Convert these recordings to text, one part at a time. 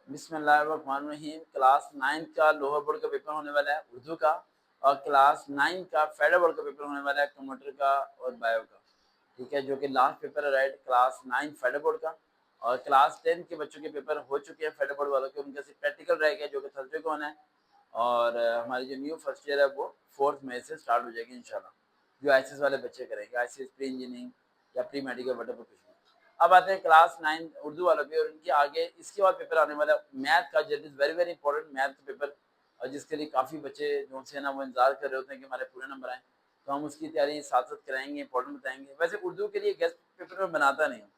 बिस्मिल्लाहिर्रहमानिर्रहीम। क्लास 9 का lower board का पेपर होने वाला है उर्दू का, और क्लास 9 का फेडरल बोर्ड का पेपर होने वाला है कंप्यूटर का और बायो का। ठीक है, जो कि लास्ट पेपर है राइट, क्लास 9 फेडरल बोर्ड का। और क्लास 10 के बच्चों के पेपर हो चुके हैं फेडरल बोर्ड वालों के, उनके सिर्फ प्रैक्टिकल रह गए जो कि थर्सडे को होना है। और हमारी जो न्यू फर्स्ट ईयर है वो 4 मई से स्टार्ट हो जाएगी इंशाल्लाह, जो आईसीएस वाले बच्चे करेंगे, आईसीएस प्री इंजीनियरिंग या प्री मेडिकल वट कुछ भी। अब आते हैं क्लास 9 उर्दू वालों पे, और उनके आगे इसके बाद पेपर आने वाला मैथ का, jet is very very important math का पेपर, और जिसके लिए काफ़ी बच्चे जो से ना वो इंतजार कर रहे होते हैं कि हमारे पूरे नंबर आए। तो हम उसकी तैयारी साथ साथ कराएंगे, इंपॉर्टेंट बताएंगे। वैसे उर्दू के लिए गेस्ट पेपर में बनाता नहीं हूँ,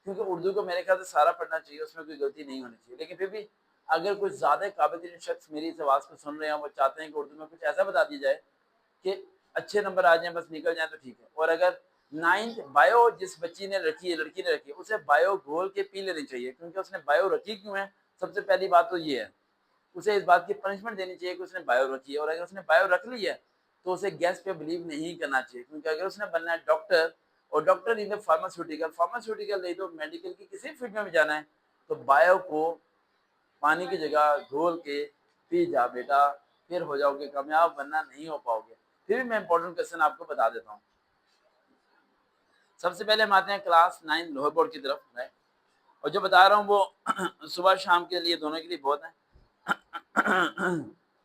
क्योंकि उर्दू को मेरे ख्याल से सारा पढ़ना चाहिए, उसमें कोई गलती नहीं होनी चाहिए। लेकिन फिर भी अगर कुछ ज़्यादा काबिल शख्स मेरी इस आवाज़ को सुन रहे हैं, वो चाहते हैं कि उर्दू में कुछ ऐसा बता दिया जाए कि अच्छे नंबर आ जाएं, बस निकल जाएं, तो ठीक है। और अगर 9th बायो जिस बच्ची ने रखी है, लड़की ने रखी है, उसे बायो घोल के पी लेनी चाहिए, क्योंकि उसने बायो रखी क्यों है, सबसे पहली बात तो ये है। उसे इस बात की पनिशमेंट देनी चाहिए कि उसने बायो रखी है, और अगर उसने बायो रख ली है तो उसे गैस पे बिलीव नहीं करना चाहिए, क्योंकि अगर उसने बनना है डॉक्टर, और डॉक्टर इन फार्मास्यूटिकल, फार्मास्यूटिकल नहीं तो मेडिकल की किसी फील्ड में भी जाना है, तो बायो को पानी की जगह घोल के पी जा बेटा, फिर हो जाओगे कामयाब, वरना नहीं हो पाओगे। फिर भी मैं इंपॉर्टेंट क्वेश्चन आपको बता देता हूँ। सबसे पहले हम आते हैं क्लास 9 लोअर बोर्ड की तरफ है, और जो बता रहा हूँ वो सुबह शाम के लिए दोनों के लिए बहुत है।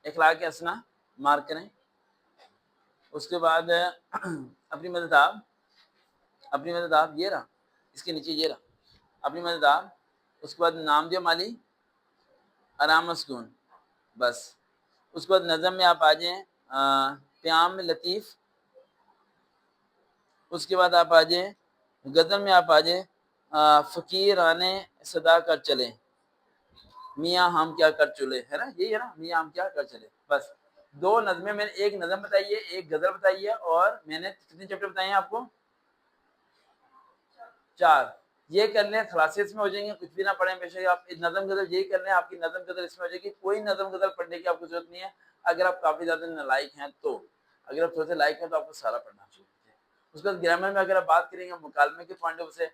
इखलाक हसना मार्क करें, उसके बाद अपनी मददाब, अपनी मददाब ये रहा, इसके नीचे ये रहा अपनी मददाब। उसके बाद नाम दिया माली, आराम सुकून, बस। उसके बाद नज़म में आप आ जाएं प्याम लतीफ़। उसके बाद आप आ जाएं गज़ल में, आप आ जाएं फ़कीर आने सदा कर चले, मियाँ हम क्या कर चले, है ना, यही है ना, मियाँ हम क्या कर चले। बस दो नज़में, मैंने एक नज़म बताई है, एक गज़ल बताई है, और मैंने कितने चैप्टर बताए हैं आपको, 4। ये कर लें, खलासे इसमें हो जाएंगे, कुछ भी ना पढ़ें बेशक आप। नज़म गज़ल यही कर लें, आपकी नज़म गज़ल इसमें हो जाएगी। कोई नज़म गज़ल पढ़ने की आपको जरूरत नहीं है, अगर आप काफ़ी ज़्यादा नालायक हैं तो। अगर आप थोड़े से लायक हैं तो आपको सारा पढ़ना चाहिए। उसके बाद ग्रामर में अगर आप बात करेंगे मुकालमे के पॉइंट ऑफ से,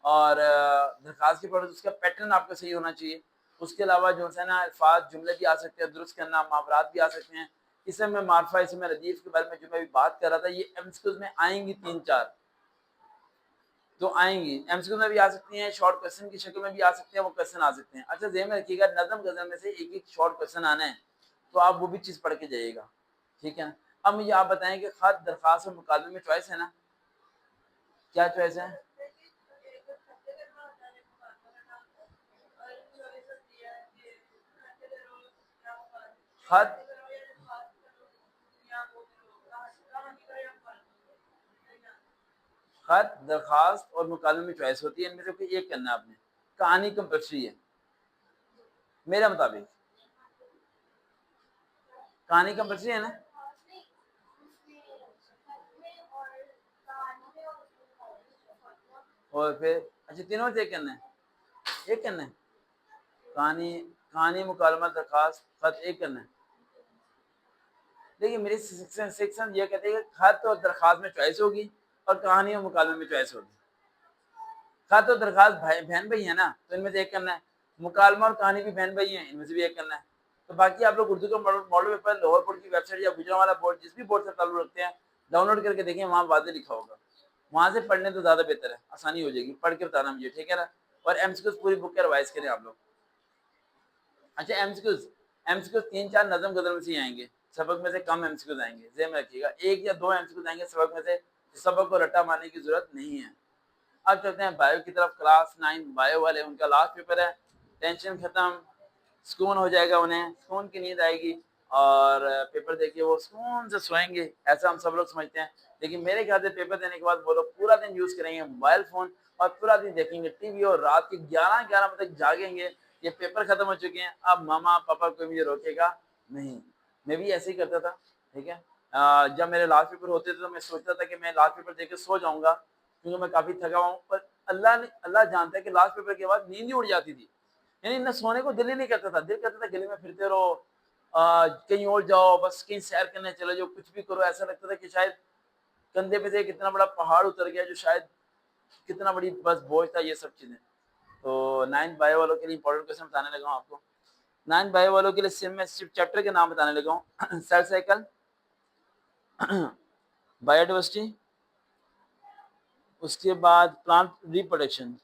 और दरखास्त के पॉइंट, उसका पैटर्न आपका सही होना चाहिए। उसके अलावा जो है ना, अल्फाज जुमले भी आ सकते हैं दुरुस्त करना, मुहावरात भी आ सकते हैं। इसमें मारफा, इसमें रदीफ के बारे में जो मैं अभी बात कर रहा था, ये एमसीक्यूज में आएंगी 3-4 तो आएंगी। एमसीक्यू में भी आ सकती हैं, शॉर्ट क्वेश्चन की शक्ल में भी आ सकते हैं, वो क्वेश्चन आ सकते हैं। अच्छा ध्यान में रखिएगा, नज़म गज़ल में से एक एक शॉर्ट क्वेश्चन आना है, तो आप वो भी चीज़ पढ़ के जाइएगा, ठीक है ना। अब मुझे आप बताएं कि खत, दरखास्त और मुकालमे में चॉइस है ना, क्या चॉइस है? खत, खत, दरखास्त और मुकालमे में चॉइस होती है, इनमें से कोई एक करना है आपने। कहानी कंपल्सरी है मेरे मुताबिक, कहानी कंपल्सरी है ना। और फिर अच्छा, तीनों में से एक करना है, एक करना है। कहानी, कहानी, मुकालमा, दरखास्त, खत, एक करना है। देखिए मेरी सेक्शन ये कहते हैं कि खत और दरखास्त में चॉइस होगी, और कहानी और मुकालमे में चॉइस होगी। खत और दरखास्त भाई बहन भाई है ना, तो इनमें से एक करना है। मुकालमा और कहानी भी बहन भाई हैं, इनमें से भी एक करना है। तो बाकी आप लोग उर्दू का मॉडल पेपर लोअर बोर्ड की वेबसाइट या गुजरांवाला बोर्ड, जिस भी बोर्ड से ताल्लुक रखते हैं, डाउनलोड करके देखें, वहाँ वाज़ेह लिखा होगा। वहाँ से पढ़ने तो ज़्यादा बेहतर है, आसानी हो जाएगी, पढ़ के बताना मुझे, ठीक है ना। और एमसीक्यूज पूरी बुक का रिवाइज करें आप लोग। अच्छा एमसीक्यूज, एमसीक्यूज 3-4 नज़म गज़ल में से आएंगे, सबक में से कम एमसीक्यूज आएंगे, ज़हन में रखिएगा। 1 या 2 एमसीक्यूज आएंगे सबक में से, सबक को रट्टा मारने की जरूरत नहीं है। अब चलते हैं बायो की तरफ। क्लास 9 बायो वाले, उनका लास्ट पेपर है, टेंशन खत्म, सुकून हो जाएगा, उन्हें सुकून की नींद आएगी, और पेपर देके वो सुकून से सोएंगे, ऐसा हम सब लोग समझते हैं। लेकिन मेरे ख्याल से पेपर देने के बाद वो लोग पूरा दिन यूज करेंगे मोबाइल फोन, और पूरा दिन देखेंगे टीवी, और रात के 11-11 बजे तक जागेंगे। ये पेपर खत्म हो चुके हैं, अब मामा पापा कोई मुझे रोकेगा नहीं। मैं भी ऐसे ही करता था, ठीक है। जब मेरे लास्ट पेपर होते थे तो मैं सोचता था कि मैं लास्ट पेपर देके सो जाऊंगा, क्योंकि मैं काफी थका हूँ। पर अल्लाह जानता है कि लास्ट पेपर के बाद नींद ही उड़ जाती थी, यानी न सोने को दिल ही नहीं करता था। दिल करता था गली में फिरते रहो, कहीं और जाओ, बस कहीं सैर करने चले जाओ, कुछ भी करो। ऐसा लगता था कि शायद कंधे पे से एक इतना बड़ा पहाड़ उतर गया, जो शायद कितना बड़ी बस बोझ था ये सब चीजें। तो 9th बायो वालों के लिए इंपॉर्टेंट क्वेश्चन बताने लगा हूँ आपको। 9 बायो वालों के लिए सिर्फ मैं चैप्टर के नाम बताने लगा हूँ। सेल साइकिल, बायोडाइवर्सिटी, उसके बाद प्लांट रिप्रोडक्शन,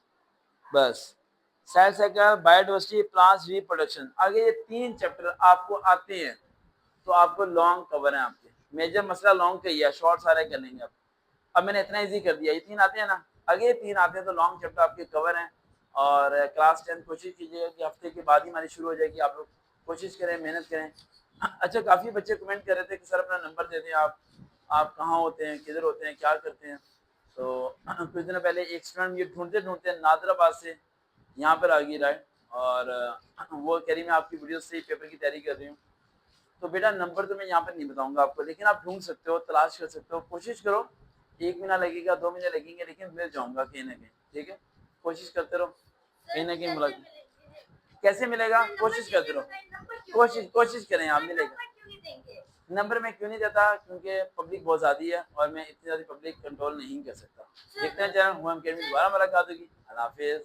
बस। Cell cycle, biodiversity, plant reproduction, आगे ये 3 चैप्टर आपको आते हैं तो आपको लॉन्ग कवर है आपके। मेजर मसला लॉन्ग का ही है, शॉर्ट सारे कर लेंगे आप। अब मैंने इतना इजी कर दिया, ये 3 आते हैं ना, आगे ये 3 आते हैं तो लॉन्ग चैप्टर आपके कवर हैं। और क्लास 10 कोशिश कीजिएगा कि हफ्ते के बाद ही हमारी शुरू हो जाएगी, आप लोग कोशिश करें, मेहनत करें। अच्छा, काफ़ी बच्चे कमेंट कर रहे थे कि सर अपना नंबर दे दें, आप कहाँ होते हैं, किधर होते हैं, क्या करते हैं। तो कुछ दिन पहले एक स्टूडेंट ये ढूंढते ढूंढते नादराबाद से यहाँ पर आ गई राय, और वो कह रही मैं आपकी वीडियो से ही पेपर की तैयारी कर रही हूँ। तो बेटा नंबर तो मैं यहाँ पर नहीं बताऊंगा आपको, लेकिन आप ढूंढ सकते हो, तलाश कर सकते हो, कोशिश करो। 1 महीना लगेगा, 2 महीने लगेंगे, लेकिन मिल जाऊंगा कहीं ना कहीं, ठीक है। कोशिश करते रहो, कहीं ना कहीं मुलाकात। कैसे मिलेगा, कोशिश करते रहो, कोशिश करें, आप मिलेगा। नंबर मैं क्यों नहीं देता, क्योंकि पब्लिक बहुत ज़्यादा है और मैं इतनी ज़्यादा पब्लिक कंट्रोल नहीं कर सकता। देखते हैं चैनल, हम दोबारा मुलाकात होगी। अल्लाह हाफिज़।